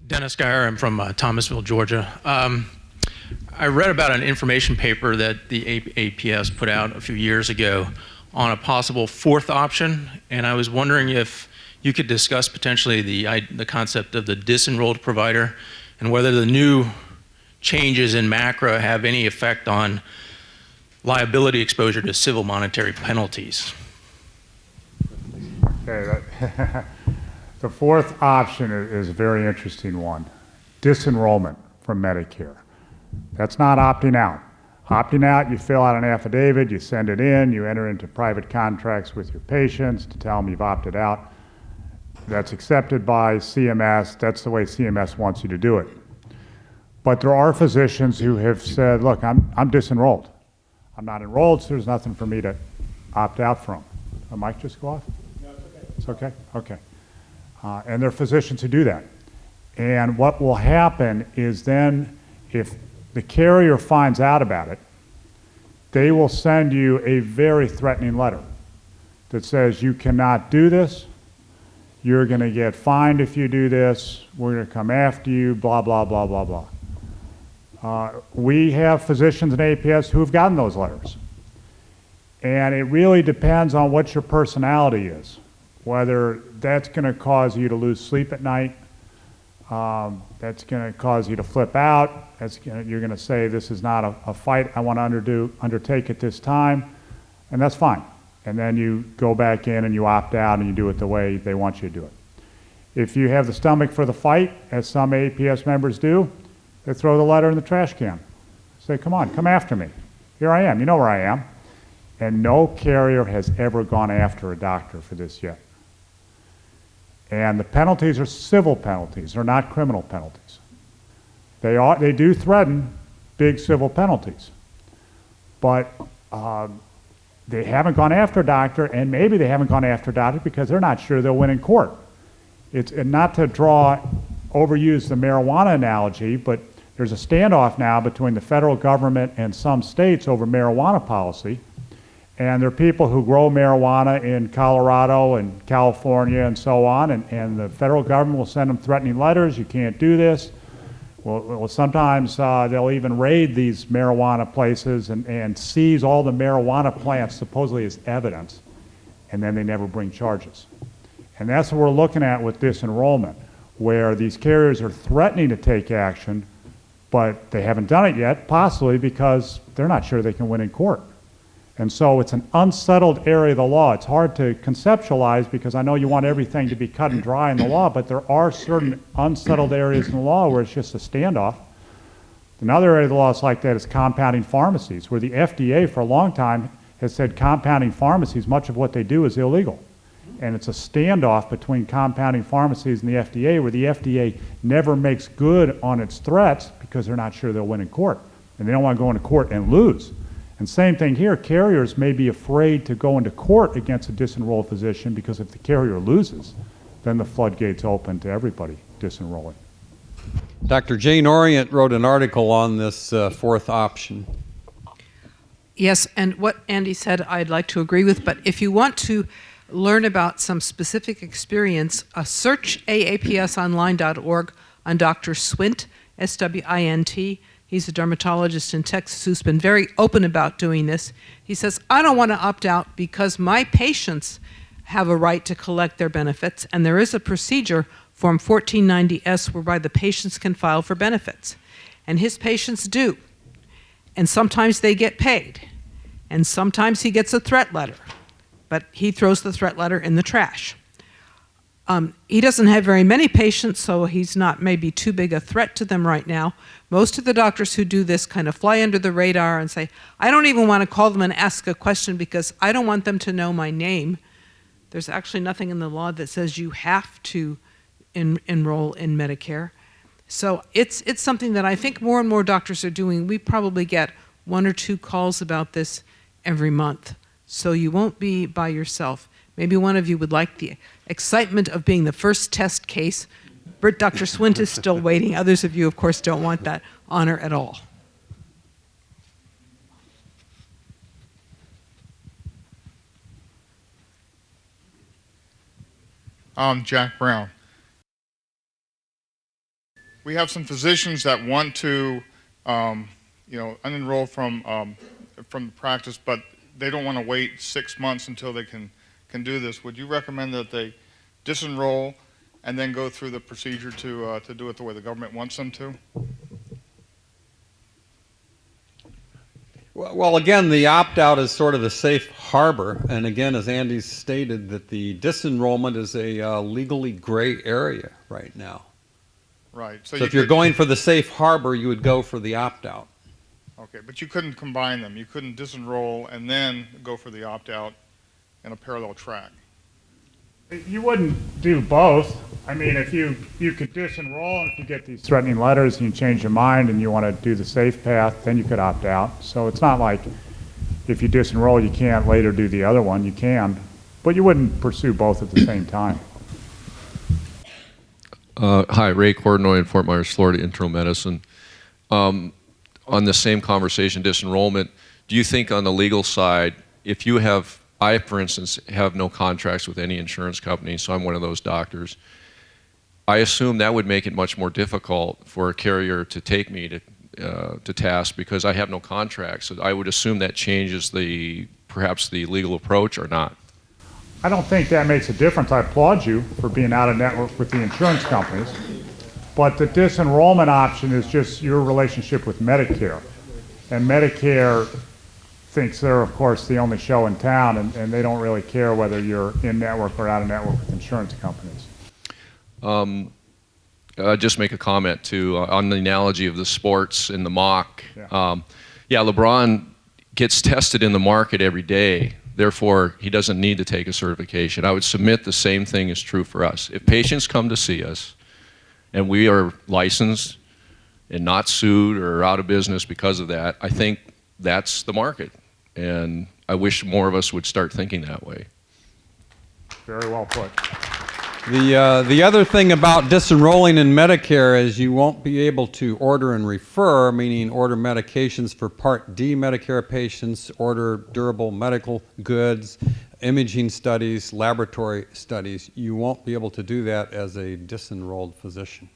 Dennis Geyer, I'm from Thomasville, Georgia. I read about an information paper that the APS put out a few years ago on a possible fourth option, and I was wondering if you could discuss potentially the concept of the disenrolled provider and whether the new changes in MACRA have any effect on liability exposure to civil monetary penalties. Okay, the fourth option is a very interesting one, disenrollment from Medicare. That's not opting out. Opting out, you fill out an affidavit, you send it in, you enter into private contracts with your patients to tell them you've opted out. That's accepted by CMS. That's the way CMS wants you to do it. But there are physicians who have said, look, I'm disenrolled. I'm not enrolled, so there's nothing for me to opt out from. The mic just go off? No, it's okay. It's okay? Okay. And there are physicians who do that. And what will happen is then, if the carrier finds out about it, they will send you a very threatening letter that says you cannot do this, you're going to get fined if you do this, we're going to come after you, blah, blah, blah, blah, blah. We have physicians in APS who have gotten those letters. And it really depends on what your personality is, whether that's going to cause you to lose sleep at night, that's going to cause you to flip out, you're going to say, this is not a fight I want to undertake at this time, and that's fine. And then you go back in and you opt out and you do it the way they want you to do it. If you have the stomach for the fight, as some APS members do, they throw the letter in the trash can. Say, come on, come after me. Here I am, you know where I am. And no carrier has ever gone after a doctor for this yet. And the penalties are civil penalties, they're not criminal penalties. They do threaten big civil penalties. But they haven't gone after a doctor, and maybe they haven't gone after a doctor because they're not sure they'll win in court. It's not to overuse the marijuana analogy, but there's a standoff now between the federal government and some states over marijuana policy. And there are people who grow marijuana in Colorado and California and so on, and the federal government will send them threatening letters, you can't do this. Well, sometimes they'll even raid these marijuana places and seize all the marijuana plants supposedly as evidence, and then they never bring charges. And that's what we're looking at with disenrollment, where these carriers are threatening to take action, but they haven't done it yet, possibly because they're not sure they can win in court. And so it's an unsettled area of the law. It's hard to conceptualize because I know you want everything to be cut and dry in the law, but there are certain unsettled areas in the law where it's just a standoff. Another area of the law that's like that is compounding pharmacies, where the FDA for a long time has said compounding pharmacies, much of what they do is illegal. And it's a standoff between compounding pharmacies and the FDA, where the FDA never makes good on its threats because they're not sure they'll win in court. And they don't want to go into court and lose. And same thing here, carriers may be afraid to go into court against a disenrolled physician because if the carrier loses, then the floodgates open to everybody disenrolling. Dr. Jane Orient wrote an article on this fourth option. Yes, and what Andy said I'd like to agree with, but if you want to learn about some specific experience, search aapsonline.org on Dr. Swint, S-W-I-N-T. He's a dermatologist in Texas who's been very open about doing this. He says, I don't want to opt out because my patients have a right to collect their benefits, and there is a procedure, Form 1490S, whereby the patients can file for benefits. And his patients do. And sometimes they get paid. And sometimes he gets a threat letter. But he throws the threat letter in the trash. He doesn't have very many patients, so he's not maybe too big a threat to them right now. Most of the doctors who do this kind of fly under the radar and say, I don't even want to call them and ask a question because I don't want them to know my name. There's actually nothing in the law that says you have to enroll in Medicare. So it's something that I think more and more doctors are doing. We probably get 1 or 2 calls about this every month. So you won't be by yourself. Maybe one of you would like the excitement of being the first test case. Dr. Swint is still waiting. Others of you, of course, don't want that honor at all. Jack Brown. we have some physicians that want to, unenroll from the practice, but they don't want to wait 6 months until they can do this. Would you recommend that they disenroll and then go through the procedure to do it the way the government wants them to? Well, again, the opt-out is sort of the safe harbor, and again, as Andy stated, that the disenrollment is a legally gray area right now. Right. So if you're going for the safe harbor, you would go for the opt-out. Okay, but you couldn't combine them. You couldn't disenroll and then go for the opt-out in a parallel track. You wouldn't do both. I mean, if you could disenroll, and if you get these threatening letters and you change your mind and you want to do the safe path, then you could opt out. So it's not like if you disenroll, you can't later do the other one. You can, but you wouldn't pursue both at the same time. Hi, Ray Cordenoy in Fort Myers, Florida, internal medicine. On the same conversation, disenrollment, do you think on the legal side, if you have, I, for instance, have no contracts with any insurance company, so I'm one of those doctors, I assume that would make it much more difficult for a carrier to take me to task because I have no contracts. So I would assume that changes perhaps the legal approach or not. I don't think that makes a difference. I applaud you for being out of network with the insurance companies. But the disenrollment option is just your relationship with Medicare. And Medicare thinks they're, of course, the only show in town, and they don't really care whether you're in network or out of network with insurance companies. Just make a comment, too, on the analogy of the sports in the mock. Yeah. LeBron gets tested in the market every day. Therefore, he doesn't need to take a certification. I would submit the same thing is true for us. If patients come to see us and we are licensed and not sued or out of business because of that, I think that's the market. And I wish more of us would start thinking that way. Very well put. The other thing about disenrolling in Medicare is you won't be able to order and refer, meaning order medications for Part D Medicare patients, order durable medical goods, imaging studies, laboratory studies. You won't be able to do that as a disenrolled physician.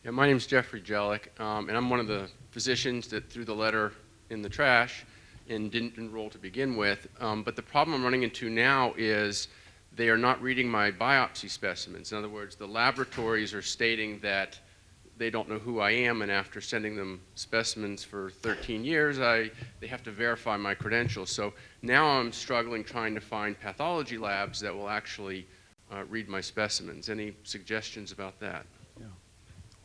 Yeah, my name's Jeffrey Jellick, and I'm one of the physicians that threw the letter in the trash and didn't enroll to begin with. But the problem I'm running into now is they are not reading my biopsy specimens. In other words, the laboratories are stating that they don't know who I am, and after sending them specimens for 13 years, they have to verify my credentials. So now I'm struggling trying to find pathology labs that will actually read my specimens. Any suggestions about that?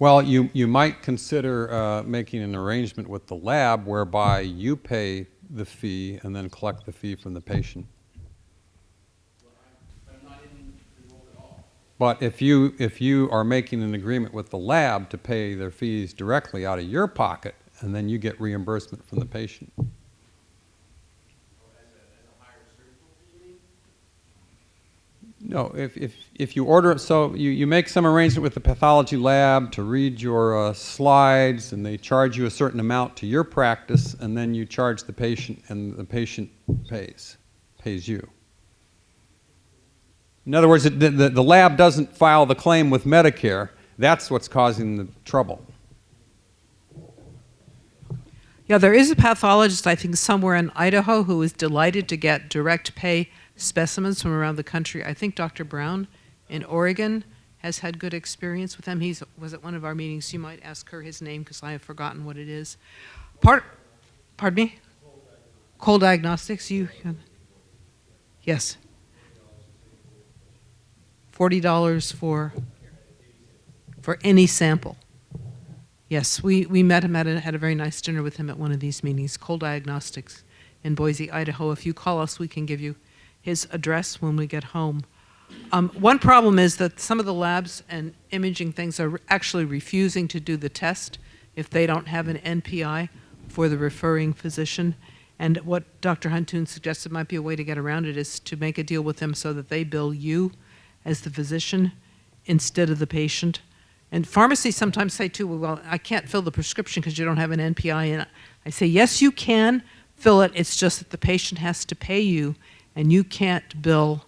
Well, you might consider making an arrangement with the lab whereby you pay the fee and then collect the fee from the patient. But if you are making an agreement with the lab to pay their fees directly out of your pocket, and then you get reimbursement from the patient. No, if you order, so you make some arrangement with the pathology lab to read your slides, and they charge you a certain amount to your practice, and then you charge the patient, and the patient pays you. In other words, the lab doesn't file the claim with Medicare. That's what's causing the trouble. Yeah, there is a pathologist, I think, somewhere in Idaho who is delighted to get direct pay specimens from around the country. I think Dr. Brown in Oregon has had good experience with them. He was at one of our meetings. You might ask her his name because I have forgotten what it is. Pardon me? Cole Diagnostics. Yes. $40 for any sample. Yes, we met him, had a very nice dinner with him at one of these meetings, Cole Diagnostics in Boise, Idaho. If you call us, we can give you his address when we get home. One problem is that some of the labs and imaging things are actually refusing to do the test if they don't have an NPI for the referring physician. And what Dr. Huntoon suggested might be a way to get around it is to make a deal with them so that they bill you as the physician instead of the patient. And pharmacies sometimes say too, well, I can't fill the prescription because you don't have an NPI. And I say, yes, you can fill it. It's just that the patient has to pay you and you can't bill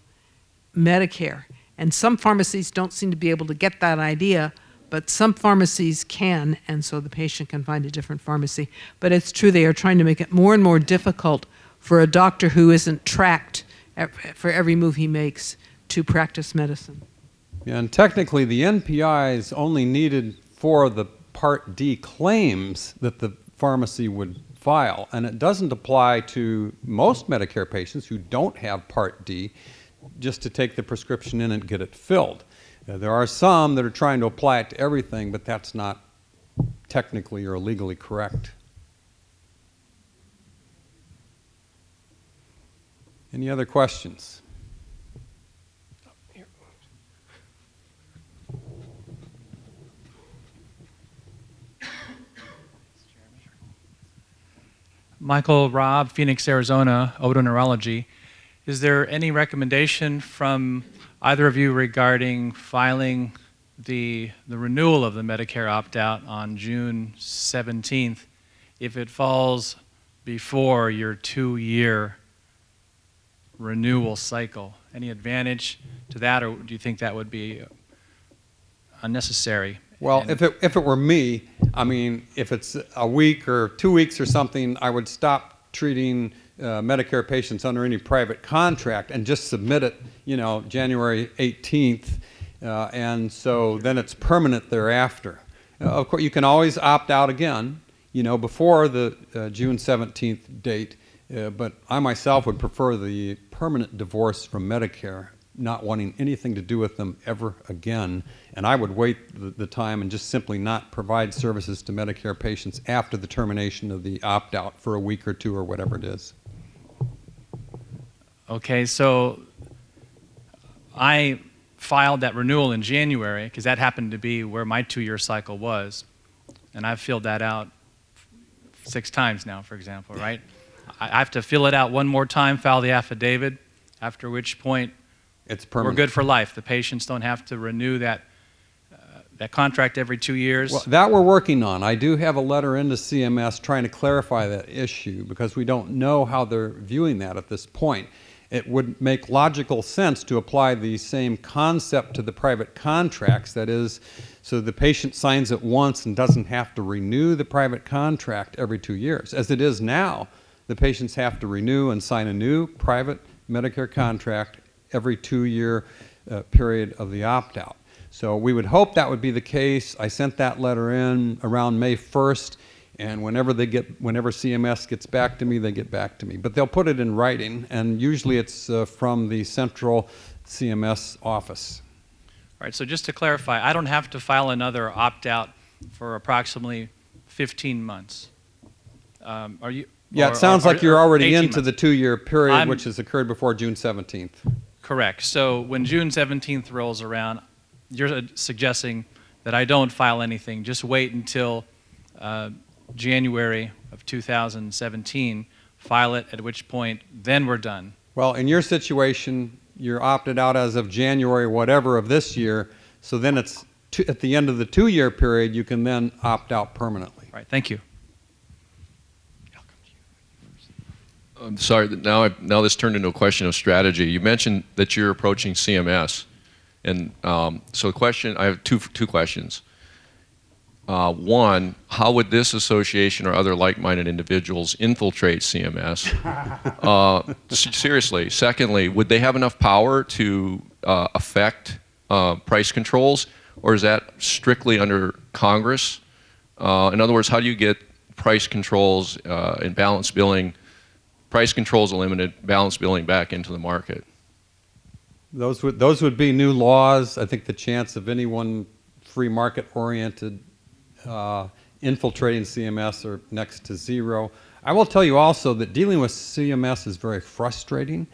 Medicare. And some pharmacies don't seem to be able to get that idea, but some pharmacies can, and so the patient can find a different pharmacy. But it's true, they are trying to make it more and more difficult for a doctor who isn't tracked for every move he makes to practice medicine. Yeah, and technically, the NPI is only needed for the Part D claims that the pharmacy would file, and it doesn't apply to most Medicare patients who don't have Part D, just to take the prescription in and get it filled. There are some that are trying to apply it to everything, but that's not technically or legally correct. Any other questions? Michael Robb, Phoenix, Arizona, otoneurology. Is there any recommendation from either of you regarding filing the renewal of the Medicare opt-out on June 17th if it falls before your 2-year renewal cycle? Any advantage to that, or do you think that would be unnecessary? Well, if it were me, I mean, if it's a week or 2 weeks or something, I would stop treating Medicare patients under any private contract and just submit it, January 18th, and so then it's permanent thereafter. Of course, you can always opt out again, before the June 17th date, but I myself would prefer the permanent divorce from Medicare, not wanting anything to do with them ever again. And I would wait the time and just simply not provide services to Medicare patients after the termination of the opt-out for a week or two or whatever it is. Okay, so I filed that renewal in January because that happened to be where my 2-year cycle was. And I've filled that out 6 times now, for example, right? I have to fill it out one more time, file the affidavit, after which point it's permanent. We're good for life. The patients don't have to renew that contract every 2 years. Well, that we're working on. I do have a letter into CMS trying to clarify that issue because we don't know how they're viewing that at this point. It would make logical sense to apply the same concept to the private contracts, that is, so the patient signs it once and doesn't have to renew the private contract every 2 years. As it is now, the patients have to renew and sign a new private Medicare contract every 2-year period of the opt-out. So we would hope that would be the case. I sent that letter in around May 1st, and whenever CMS gets back to me, they get back to me. But they'll put it in writing, and usually it's from the central CMS office. All right, so just to clarify, I don't have to file another opt-out for approximately 15 months. Are you? Yeah, it sounds like you're already into months. the 2-year period, which has occurred before June 17th. Correct. So when June 17th rolls around, you're suggesting that I don't file anything, just wait until January of 2017, file it, at which point then we're done. Well, in your situation, you're opted out as of January whatever of this year, so then it's at the end of the 2-year period, you can then opt out permanently. All right, thank you. I'm sorry, now this turned into a question of strategy. You mentioned that you're approaching CMS. And so the question, I have two questions. One, how would this association or other like-minded individuals infiltrate CMS? Seriously. Secondly, would they have enough power to affect price controls, or is that strictly under Congress? In other words, how do you get price controls and balance billing, price controls eliminated, balance billing back into the market? Those would be new laws. I think the chance of anyone free market-oriented infiltrating CMS are next to zero. I will tell you also that dealing with CMS is very frustrating,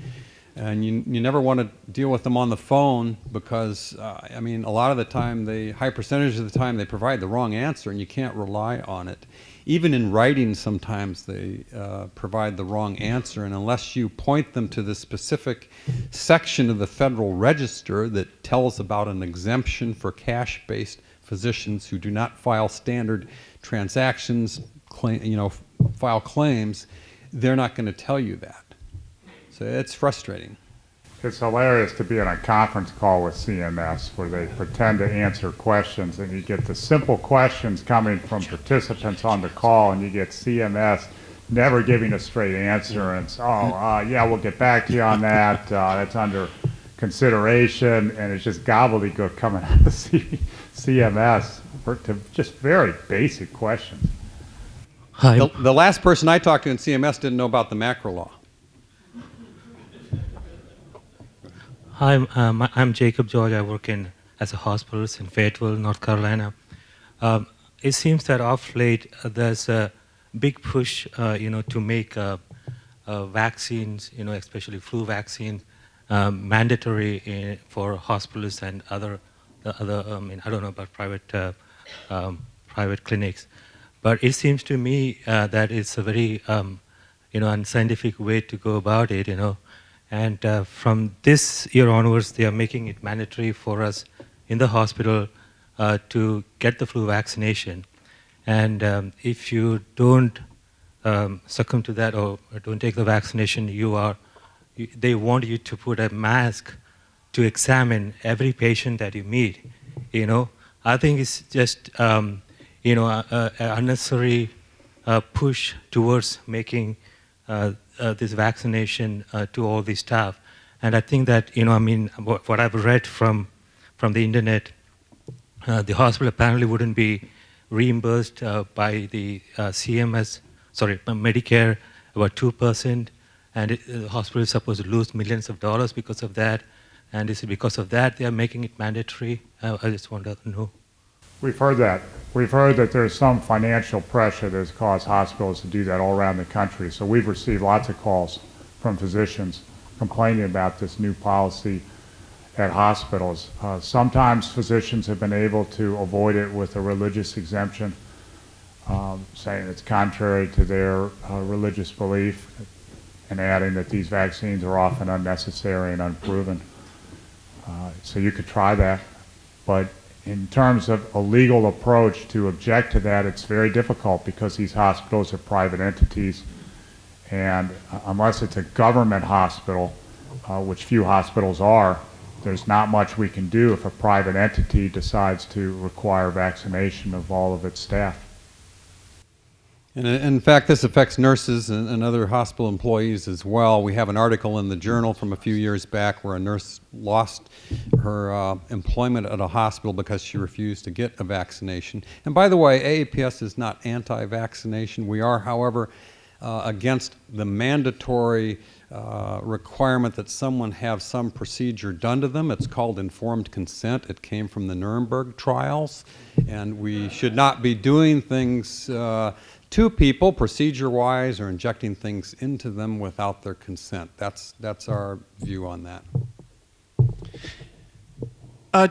and you never want to deal with them on the phone because, I mean, a lot of the time, high percentage of the time, they provide the wrong answer, and you can't rely on it. Even in writing, sometimes they provide the wrong answer, and unless you point them to the specific section of the Federal Register that tells about an exemption for cash-based physicians who do not file standard transactions, file claims, they're not going to tell you that. So it's frustrating. It's hilarious to be on a conference call with CMS where they pretend to answer questions and you get the simple questions coming from participants on the call and you get CMS never giving a straight answer and it's, yeah, we'll get back to you on that. That's under consideration, and it's just gobbledygook coming out of CMS to just very basic questions. Hi. The last person I talked to in CMS didn't know about the macro law. Hi, I'm Jacob George. I work as a hospitalist in Fayetteville, North Carolina. It seems that off late there's a big push, to make vaccines, especially flu vaccines, mandatory for hospitalists and other. I don't know about private clinics, but it seems to me that it's a very, unscientific way to go about it, And from this year onwards, they are making it mandatory for us in the hospital to get the flu vaccination. And if you don't succumb to that or don't take the vaccination, they want you to put a mask to examine every patient that you meet. I think it's just an unnecessary push towards making this vaccination to all the staff. And I think that, what I've read from the internet, the hospital apparently wouldn't be reimbursed by the Medicare, about 2%, and the hospital is supposed to lose millions of dollars because of that. And is it because of that they are making it mandatory? I just want to know. We've heard that. We've heard that there's some financial pressure that's caused hospitals to do that all around the country. So we've received lots of calls from physicians complaining about this new policy at hospitals. Sometimes physicians have been able to avoid it with a religious exemption, saying it's contrary to their religious belief, and adding that these vaccines are often unnecessary and unproven. So you could try that, but in terms of a legal approach to object to that, it's very difficult because these hospitals are private entities, and unless it's a government hospital, which few hospitals are, there's not much we can do if a private entity decides to require vaccination of all of its staff. And in fact, this affects nurses and other hospital employees as well. We have an article in the Journal from a few years back where a nurse lost her employment at a hospital because she refused to get a vaccination. And by the way, AAPS is not anti-vaccination. We are, however, against the mandatory requirement that someone have some procedure done to them. It's called informed consent. It came from the Nuremberg trials. And we should not be doing things to people, procedure-wise, or injecting things into them without their consent. That's our view on that.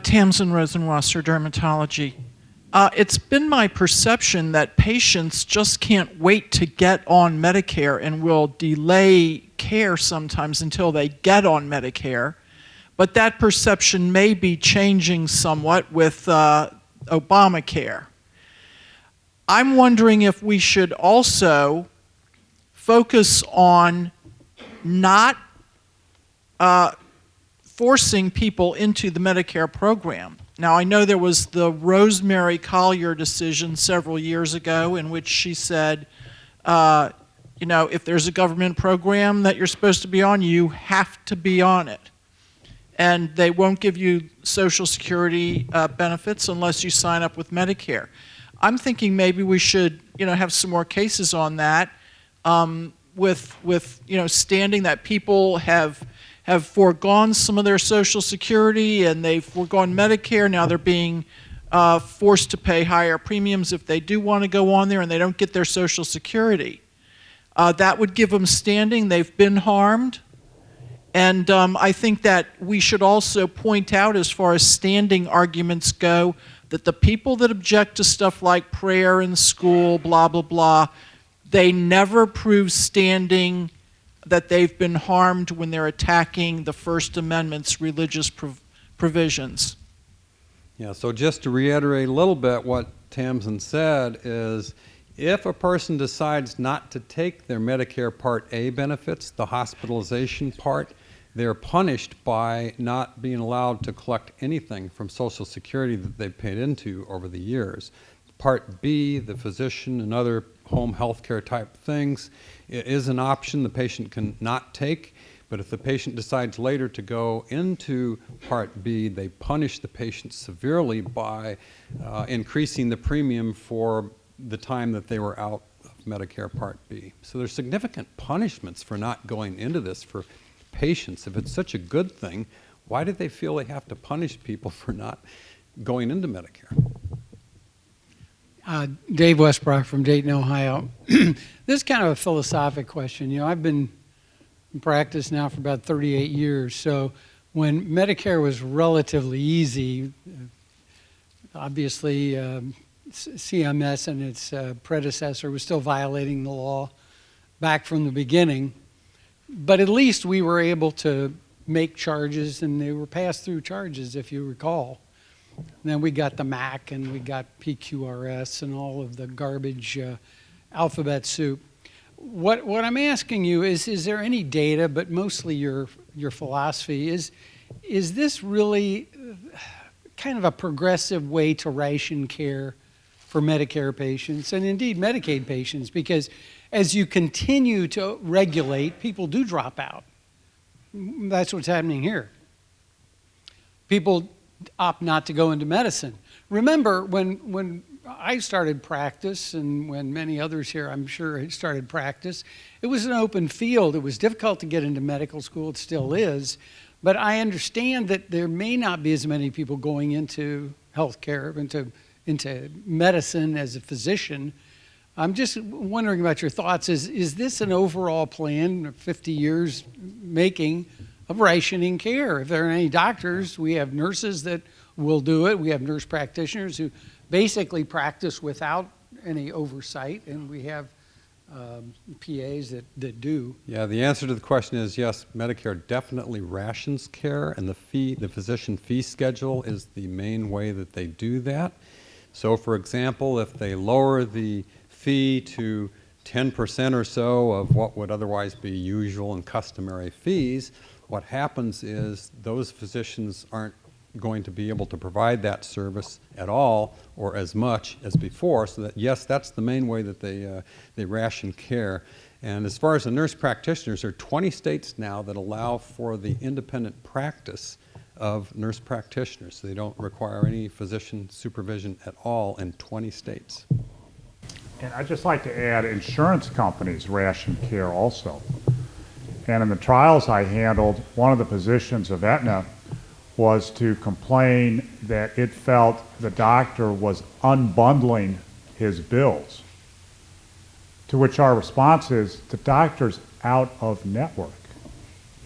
Tamsin Rosenwasser, dermatology. It's been my perception that patients just can't wait to get on Medicare and will delay care sometimes until they get on Medicare. But that perception may be changing somewhat with Obamacare. I'm wondering if we should also focus on not forcing people into the Medicare program. Now, I know there was the Rosemary Collier decision several years ago in which she said, if there's a government program that you're supposed to be on, you have to be on it. And they won't give you Social Security benefits unless you sign up with Medicare. I'm thinking maybe we should, have some more cases on that, with standing that people have foregone some of their Social Security and they've foregone Medicare. Now they're being forced to pay higher premiums if they do want to go on there and they don't get their Social Security. That would give them standing. They've been harmed. And I think that we should also point out, as far as standing arguments go, that the people that object to stuff like prayer in school, blah, blah, blah, they never prove standing that they've been harmed when they're attacking the First Amendment's religious provisions. Yeah, so just to reiterate a little bit what Tamsin said is, if a person decides not to take their Medicare Part A benefits, the hospitalization part, they're punished by not being allowed to collect anything from Social Security that they've paid into over the years. Part B, the physician and other home health care type things, is an option the patient can not take, but if the patient decides later to go into Part B, they punish the patient severely by increasing the premium for the time that they were out of Medicare Part B. So there's significant punishments for not going into this for patients. If it's such a good thing, why do they feel they have to punish people for not going into Medicare? Dave Westbrook from Dayton, Ohio. This is kind of a philosophic question. You know, I've been in practice now for about 38 years. So when Medicare was relatively easy, obviously CMS and its predecessor was still violating the law back from the beginning. But at least we were able to make charges, and they were pass-through charges, if you recall. And then we got the MAC, and we got PQRS, and all of the garbage alphabet soup. What I'm asking you is there any data, but mostly your philosophy, is this really kind of a progressive way to ration care for Medicare patients, and indeed Medicaid patients? Because as you continue to regulate, people do drop out. That's what's happening here. People opt not to go into medicine. Remember, when I started practice, and when many others here, I'm sure, started practice, it was an open field. It was difficult to get into medical school. It still is. But I understand that there may not be as many people going into healthcare, into medicine as a physician. I'm just wondering about your thoughts. Is this an overall plan, 50 years making, of rationing care? If there are any doctors, we have nurses that will do it. We have nurse practitioners who basically practice without any oversight, and we have PAs that do. Yeah, the answer to the question is yes, Medicare definitely rations care, and the physician fee schedule is the main way that they do that. So for example, if they lower the fee to 10% or so of what would otherwise be usual and customary fees, what happens is those physicians aren't going to be able to provide that service at all or as much as before. So that, yes, that's the main way that they ration care. And as far as the nurse practitioners, there are 20 states now that allow for the independent practice of nurse practitioners. So they don't require any physician supervision at all in 20 states. And I'd just like to add, insurance companies ration care also. And in the trials I handled, one of the positions of Aetna was to complain that it felt the doctor was unbundling his bills. To which our response is, the doctor's out of network.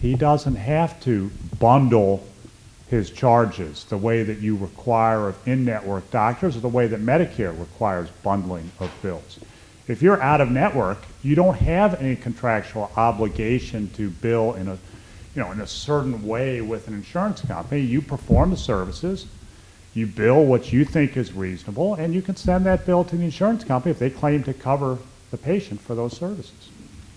He doesn't have to bundle his charges the way that you require of in-network doctors, or the way that Medicare requires bundling of bills. If you're out of network, you don't have any contractual obligation to bill in a certain way with an insurance company. You perform the services, you bill what you think is reasonable, and you can send that bill to the insurance company if they claim to cover the patient for those services.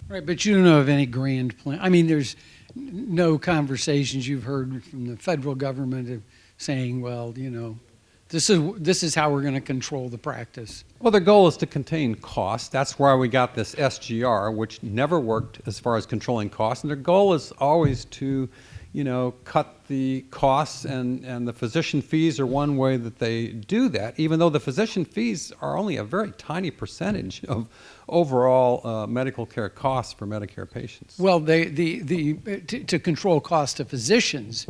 Right, but you don't know of any grand plan. I mean, there's no conversations you've heard from the federal government of saying, well, you know, this is how we're going to control the practice. Well, their goal is to contain costs. That's why we got this SGR, which never worked as far as controlling costs. And their goal is always to, you know, cut the costs, and the physician fees are one way that they do that, even though the physician fees are only a very tiny percentage of overall medical care costs for Medicare patients. Well, to control costs to physicians,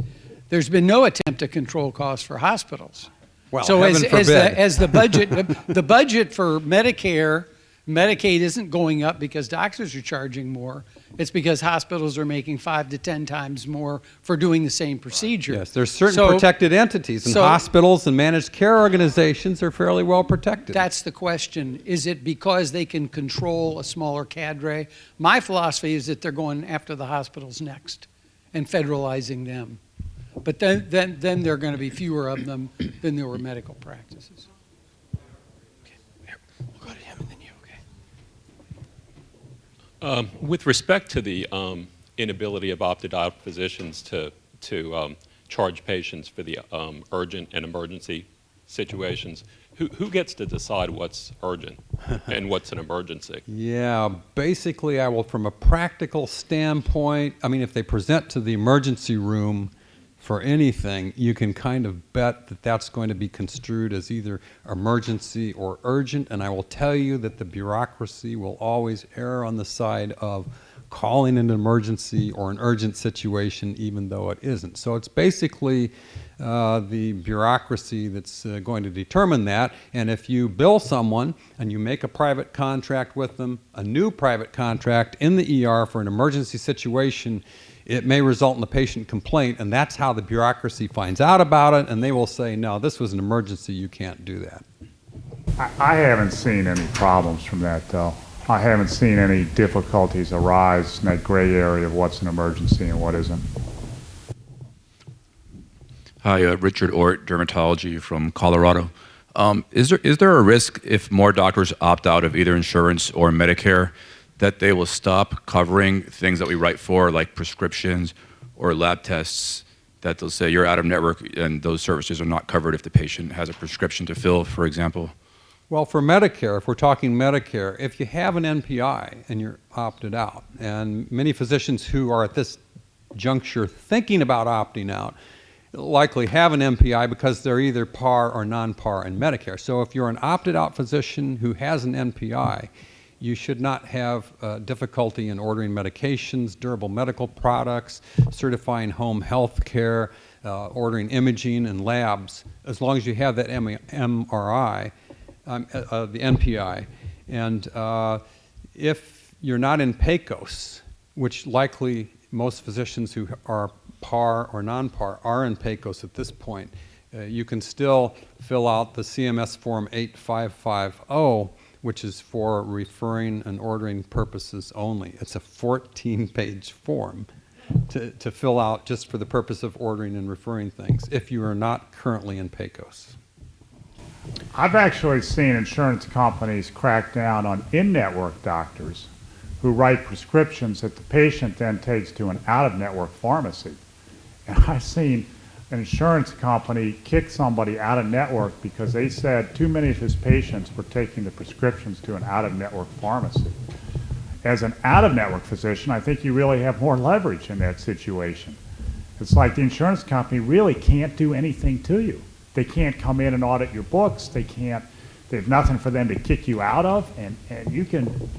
there's been no attempt to control costs for hospitals. Well, so heaven forbid. as the budget, the budget for Medicare, Medicaid isn't going up because doctors are charging more. It's because hospitals are making 5 to 10 times more for doing the same procedure. Yes, there's certain protected entities, and hospitals and managed care organizations are fairly well protected. That's the question. Is it because they can control a smaller cadre? My philosophy is that they're going after the hospitals next and federalizing them. But then there are going to be fewer of them than there were medical practices. Okay. We'll go to him and then you, okay? With respect to the inability of opted out physicians to charge patients for the urgent and emergency situations. Who gets to decide what's urgent and what's an emergency? Yeah, basically, from a practical standpoint, I mean, if they present to the emergency room for anything, you can kind of bet that that's going to be construed as either emergency or urgent, and I will tell you that the bureaucracy will always err on the side of calling an emergency or an urgent situation even though it isn't. So it's basically the bureaucracy that's going to determine that, and if you bill someone and you make a private contract with them, a new private contract in the ER for an emergency situation, it may result in the patient complaint, and that's how the bureaucracy finds out about it, and they will say, no, this was an emergency, you can't do that. I haven't seen any problems from that, though. I haven't seen any difficulties arise in that gray area of what's an emergency and what isn't. Hi, Richard Ort, dermatology from Colorado. Is there a risk if more doctors opt out of either insurance or Medicare that they will stop covering things that we write for, like prescriptions or lab tests, that they'll say you're out of network and those services are not covered if the patient has a prescription to fill, for example? Well, for Medicare, if we're talking Medicare, if you have an NPI and you're opted out, and many physicians who are at this juncture thinking about opting out likely have an NPI because they're either par or non-par in Medicare. So if you're an opted out physician who has an NPI, you should not have difficulty in ordering medications, durable medical products, certifying home health care, ordering imaging and labs, as long as you have that MRI, the NPI. And if you're not in PACOS, which likely most physicians who are par or non-par are in PACOS at this point, you can still fill out the CMS form 8550, which is for referring and ordering purposes only. It's a 14-page form to fill out just for the purpose of ordering and referring things if you are not currently in PACOS. I've actually seen insurance companies crack down on in-network doctors who write prescriptions that the patient then takes to an out-of-network pharmacy. And I've seen an insurance company kick somebody out of network because they said too many of his patients were taking the prescriptions to an out-of-network pharmacy. As an out-of-network physician, I think you really have more leverage in that situation. It's like the insurance company really can't do anything to you. They can't come in and audit your books. They have nothing for them to kick you out of, and you can,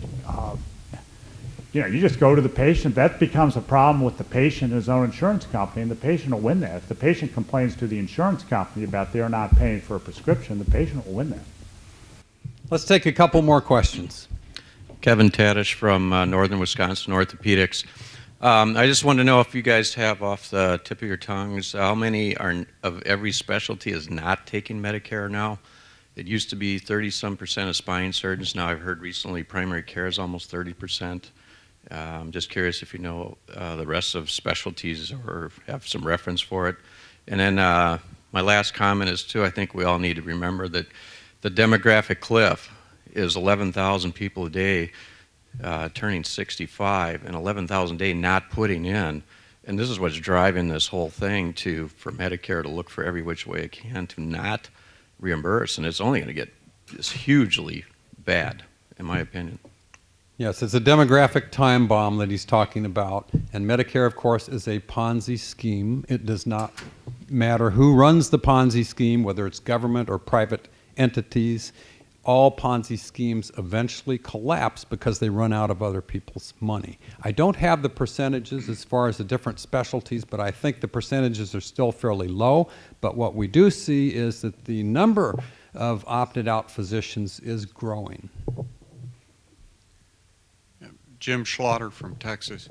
you just go to the patient. That becomes a problem with the patient and his own insurance company, and the patient will win that. If the patient complains to the insurance company about they're not paying for a prescription, the patient will win that. Let's take a couple more questions. Kevin Tadish from Northern Wisconsin Orthopedics. I just want to know if you guys have off the tip of your tongues, how many of every specialty is not taking Medicare now? It used to be 30-some% of spine surgeons. Now I've heard recently primary care is almost 30%. I'm just curious if you know the rest of specialties or have some reference for it. And then my last comment is, too, I think we all need to remember that the demographic cliff is 11,000 people a day turning 65 and 11,000 a day not putting in. And this is what's driving this whole thing for Medicare to look for every which way it can to not reimburse. And it's only going to get this hugely bad, in my opinion. Yes, it's a demographic time bomb that he's talking about. And Medicare, of course, is a Ponzi scheme. It does not matter who runs the Ponzi scheme, whether it's government or private entities. All Ponzi schemes eventually collapse because they run out of other people's money. I don't have the percentages as far as the different specialties, but I think the percentages are still fairly low. But what we do see is that the number of opted out physicians is growing. Jim Schlaughter from Texas.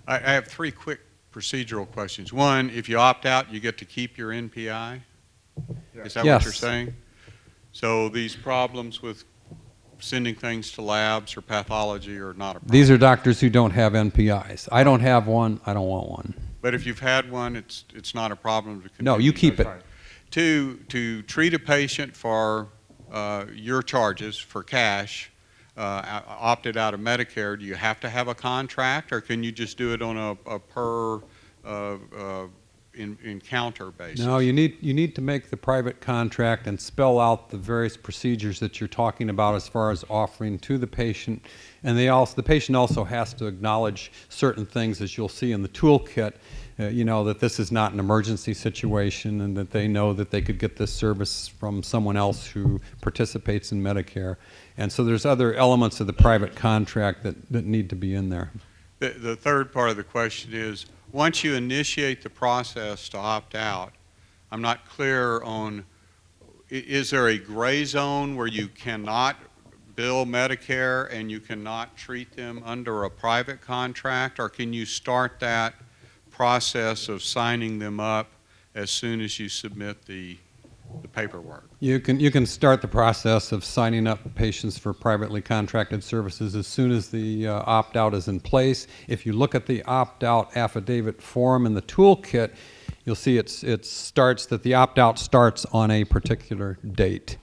I have three quick procedural questions. One, if you opt out, you get to keep your NPI? Is that what you're saying? So these problems with sending things to labs or pathology are not a problem? These are doctors who don't have NPIs. I don't have one. I don't want one. But if you've had one, it's not a problem to continue? No, you keep it. To treat a patient for your charges for cash, opted out of Medicare, do you have to have a contract, or can you just do it on a per encounter basis? No, you need to make the private contract and spell out the various procedures that you're talking about as far as offering to the patient. And the patient also has to acknowledge certain things, as you'll see in the toolkit, that this is not an emergency situation and that they know that they could get this service from someone else who participates in Medicare. And so there's other elements of the private contract that need to be in there. The third part of the question is, once you initiate the process to opt out, I'm not clear on, is there a gray zone where you cannot bill Medicare and you cannot treat them under a private contract, or can you start that process of signing them up as soon as you submit the paperwork? You can start the process of signing up patients for privately contracted services as soon as the opt-out is in place. If you look at the opt-out affidavit form in the toolkit, you'll see it starts that the opt-out starts on a particular date.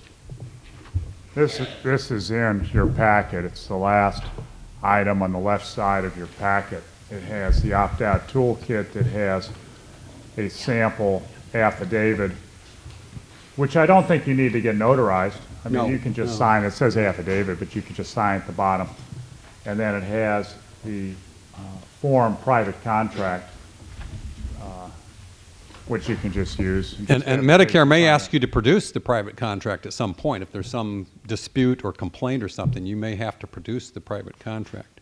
This is in your packet. It's the last item on the left side of your packet. It has the opt-out toolkit that has a sample affidavit, which I don't think you need to get notarized. I mean, you can just sign, it says affidavit, but you can just sign at the bottom. And then it has the form private contract, which you can just use. And Medicare may ask you to produce the private contract at some point. If there's some dispute or complaint or something, you may have to produce the private contract.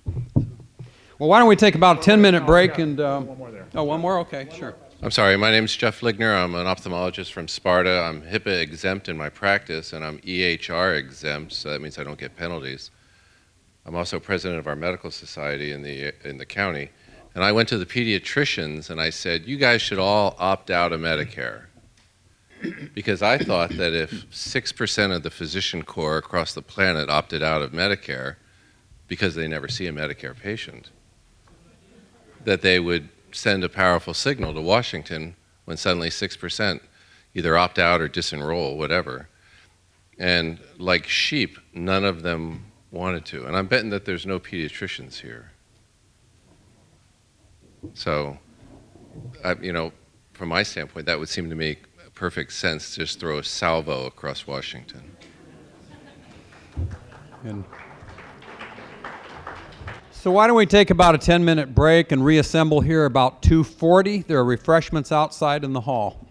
Well, why don't we take about a 10-minute break and... one more there. Oh, one more? Okay, sure. I'm sorry, my name's Jeff Ligner. I'm an ophthalmologist from Sparta. I'm HIPAA exempt in my practice, and I'm EHR exempt, so that means I don't get penalties. I'm also president of our medical society in the county. And I went to the pediatricians and I said, you guys should all opt out of Medicare. Because I thought that if 6% of the physician corps across the planet opted out of Medicare because they never see a Medicare patient, that they would send a powerful signal to Washington when suddenly 6% either opt out or disenroll, whatever. And like sheep, none of them wanted to. And I'm betting that there's no pediatricians here. So, from my standpoint, that would seem to make perfect sense to just throw a salvo across Washington. So why don't we take about a 10-minute break and reassemble here about 2:40. There are refreshments outside in the hall.